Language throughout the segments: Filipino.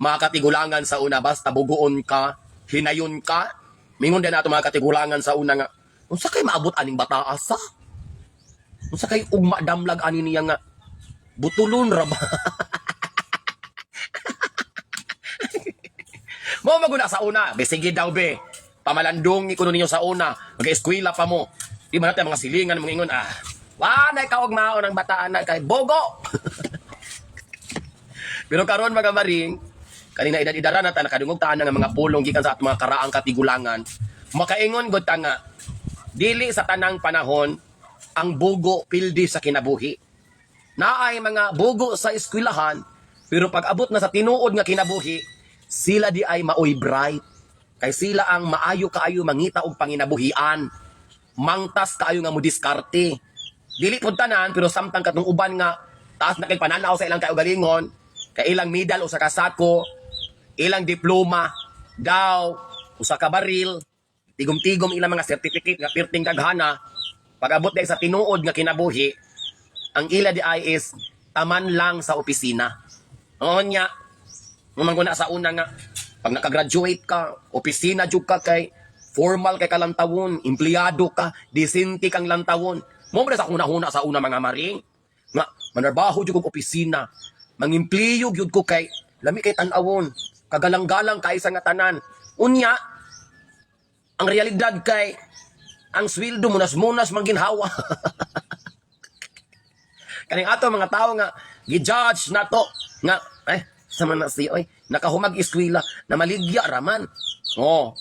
mga katigulangan sa una, basta buguon ka, hinayon ka. Mingon din nato mga katigulangan sa una nga, unsa kay maabot aning bataas ha? Unsa kay ugma damlag ani niya nga, butulon ra ba? Mo maguna sa una, sige daw be. Pamalandong ikuno ninyo sa una, mag-eskwela pa mo. Di man natin mga silingan mong ingon, wanay ka og mao ng bataan na kay bogo. Pero karon mga maring, kanina edad-edaran na ta nakadungog taan nga mga pulong gikan sa ato mga karaang katigulangan. Makaingon gud ta nga dili sa tanang panahon ang bugo pildi sa kinabuhi. Naay mga bugo sa eskwelahan, pero pag abot na sa tinuod nga kinabuhi, sila di ay maoy bright. Kay sila ang maayo kaayo mangita og panginabuhian. Mangtas kaayo nga mo diskarte. Dili pud tanan pero samtang katong uban nga taas na kay pananaw sa ilang kaugalingon, kay ilang medal o sa kasako, ilang diploma, daw, usa ka baril, tigom-tigom ilang mga certificate nga pirting daghana, pag-abot dahil sa tinuod nga kinabuhi, ang ila di ay is taman lang sa opisina. Noon nga, mamanguna sa una nga, pag nakagraduate ka, opisina jud ka kay, formal kay kalantawon, empleyado ka, disente kang lantawon. Mo sa una-una sa una mga maring, nga, manarbaho jud kong opisina, mangimpliyo jud ko kay, lami kay tanawon, kagalang-galang kay sa nga tanan. Unya, ang realidad kay, ang sweldo munas-munas mangginhawa. Kaning ato mga tao nga, gi-judge na to, nga, sama na siya, nakahumag eskwela, na maligya raman.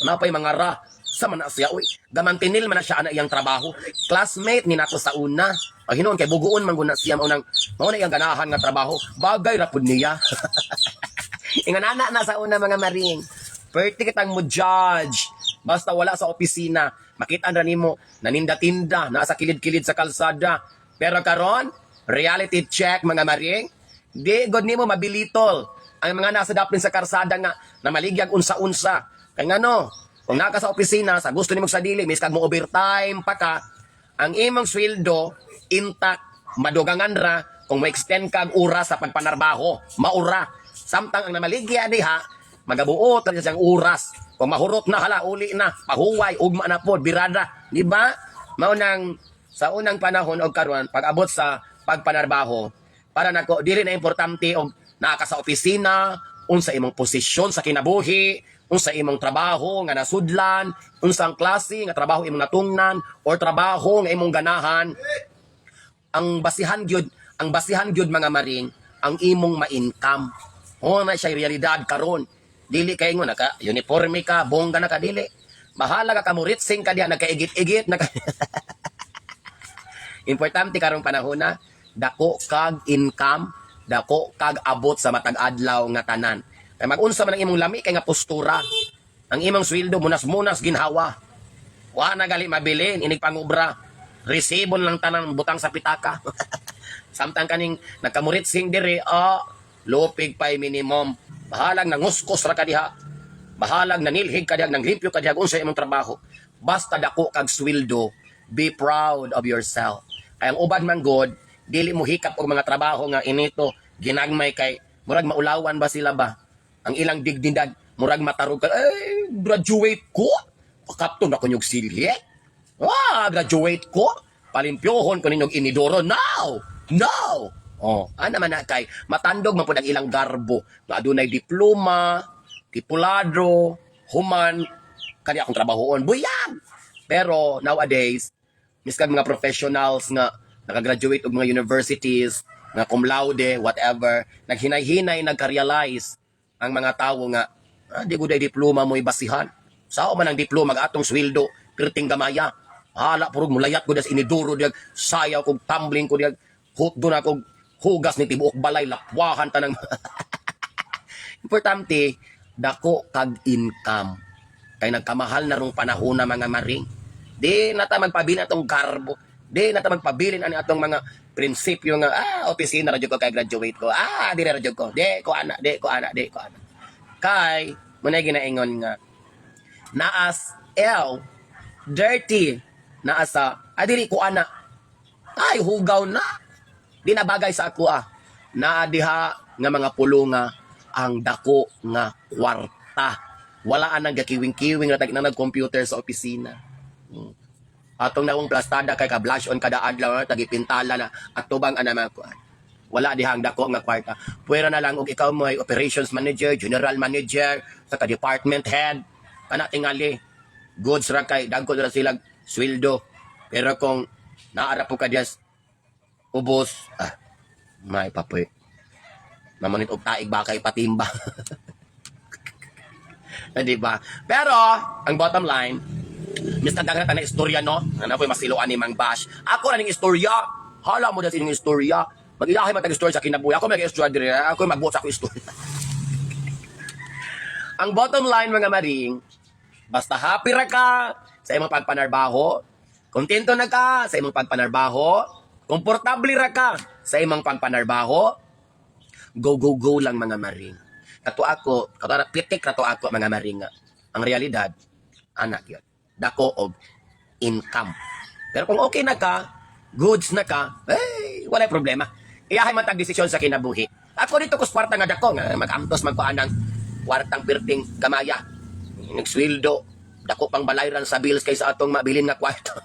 Napay mga ra, sama na siya, gamantinil man na siya na iyang trabaho. Classmate ni nato sa una, hinoon kay buguon man guna siya, mauna iyang ganahan nga trabaho, bagay rapod niya. Inganana na sa una mga maring, perti kitang mo judge, basta wala sa opisina, makita na nimo, naninda-tinda, nasa kilid-kilid sa kalsada. Pero karon, reality check mga maring, di god nimo mabilitol ang mga nasa daplin sa karsada nga na maligyag unsa-unsa. Kay ngano, kung naka sa opisina, sa gusto nimo sa dili, miskag mo overtime pa ka, ang imong sweldo intact, madugangan ra kung ma-extend kag oras sa pagpanarbaho, maura. Samtang ang namaligya diha, magabuot ra siyang oras. Kung mahurot na hala, uli na, pahuway, ugma na pod, birada, di ba? Maunang sa unang panahon og karon, pag abot sa pagpanarbaho, para nako dili na importante og naa sa opisina, unsa imong posisyon sa kinabuhi, unsa imong trabaho nga nasudlan, unsa ang klase nga trabaho imong natungnan or trabaho nga imong ganahan. Ang basihan gyud mga maring, ang imong ma-income. Na siya realidad karon. Dili kay ngo naka uniforme ka, bongga na ka dili. Bahala ka kamuritsing ka diha nakaigit-igit naka Importante karong panahon na dako kag income, dako kag abot sa matag adlaw nga tanan. Kay mag-unsa man ang imong lami kay nga postura. Ang imong sweldo munas-munas ginhawa. Wa na gali mabilin inig pangobra. Resibon lang tanan butang sa pitaka. Samtang kaning nagkamuritsing dire, lupig pay minimum. Bahalag nanguskos ra ka diha. Bahalag nanilhig ka diha, nanglimpyo ka diha unsa imong trabaho. Basta dako kag sweldo, be proud of yourself. Kay ang uban man god, dili mo hikap og mga trabaho nga inito ginagmay kay murag maulawan ba sila ba? Ang ilang digdindag murag matarog ka, graduate ko. Kapton ako nyug silhi. Graduate ko. Palimpyohon ko ninyong inidoro now. Ana man na kay matandog man pud ang ilang garbo. Nga adunay diploma, titulado, human kani akong trabahoon. Buyag. Pero nowadays, miskag mga professionals nga nakagraduate og mga universities, nga cum laude, whatever, naghinay-hinay, nagka-realize ang mga tao nga, di ko day diploma mo ibasihan. Sao man ang diploma, atong sweldo, pirting gamaya. Hala, purog mulayat ko das iniduro, diag, sayaw kog tumbling ko, diag, doon ako hugas ni tibuok balay, lapwahan tanang. Importante, dako kag income. Kay nagkamahal na rong panahon na mga maring. Di nata magpabilin atong garbo. Di nata magpabilin ani atong mga prinsipyo nga opisina ra jud ko kay graduate ko. Di ra jud ko. Di ko ana. Kay mo na ginaingon nga naas L dirty naasa dili ko ana. Hugaw na. Di na bagay sa ako naa diha nga mga pulunga ang dako nga kwarta. Wala nang gakiwing-kiwing na nag-computer sa opisina. Atong naong plastada kay ka-blush on kada adlaw tagipintala na at tubang anama ko. Wala dihang dako nga kwarta. Puwera na lang og ikaw mo ay operations manager, general manager, sa ka-department head, kana tingali. Goods ra kay dagko ra sila sweldo. Pero kung naara po ka dias ubos, may papoy. Mamunit og taig ba kay patimba. Di ba? Pero, ang bottom line, Mr. Daghan na istorya, no? Ano po yung masiluan ni Mang Bash? Ako na ning istorya. Hala mo na sa inyong istorya. Mag-ilahay matag-istorya sa kinabuhi. Ako mag-istorya dire. Ako mag-buot sa ako istorya. Ang bottom line, mga maring, basta happy ra ka sa imong pagpanarbaho, kontento na ka sa imong pagpanarbaho, komportable ra ka sa imong pagpanarbaho, go, go, go lang, mga maring. Kato ako, pitik kato ako, mga maring. Ang realidad, anak yun. Dako og income. Pero kung okay na ka, goods na ka, wala problema. Iyahay matag desisyon sa kinabuhi. Ako dito ko kwarta nga dako, nga mag-amtos magpaan ng kwartang pirting gamaya. Nagsweldo, dako pang balayran sa bills kaysa atong mabilin nga kwarto.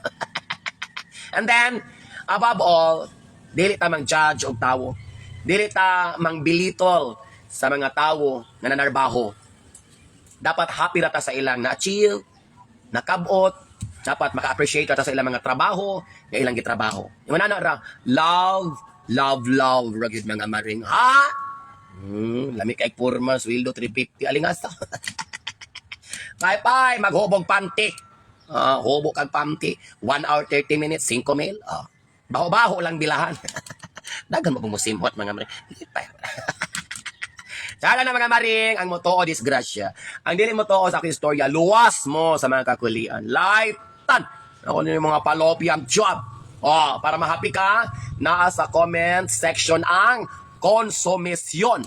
And then, above all, dili ta mang judge og tawo. Dili ta mang bilitol sa mga tawo nga nanarbaho. Dapat happy rata sa ilang na-achieve, nakabot, dapat maka-appreciate rata sa ilang mga trabaho, nga ilang gitrabaho. Yung manana ra, love, love, love, ragid mga maring. Ha? Lami kay porma, sweldo 350, alingasa. Pay, maghubog panty. Hubog kag panty. 1 hour, 30 minutes, 5 mil. Baho-baho lang bilahan. Dagan mo bumusimhot mga maring. Sana na mga maring, ang motoo disgrasya. Ang dili motoo sa aking istorya, luwas mo sa mga kakulian. Lifetime. Ako na yung mga palopiang job. Para mahappy ka, naa sa comment section ang konsumisyon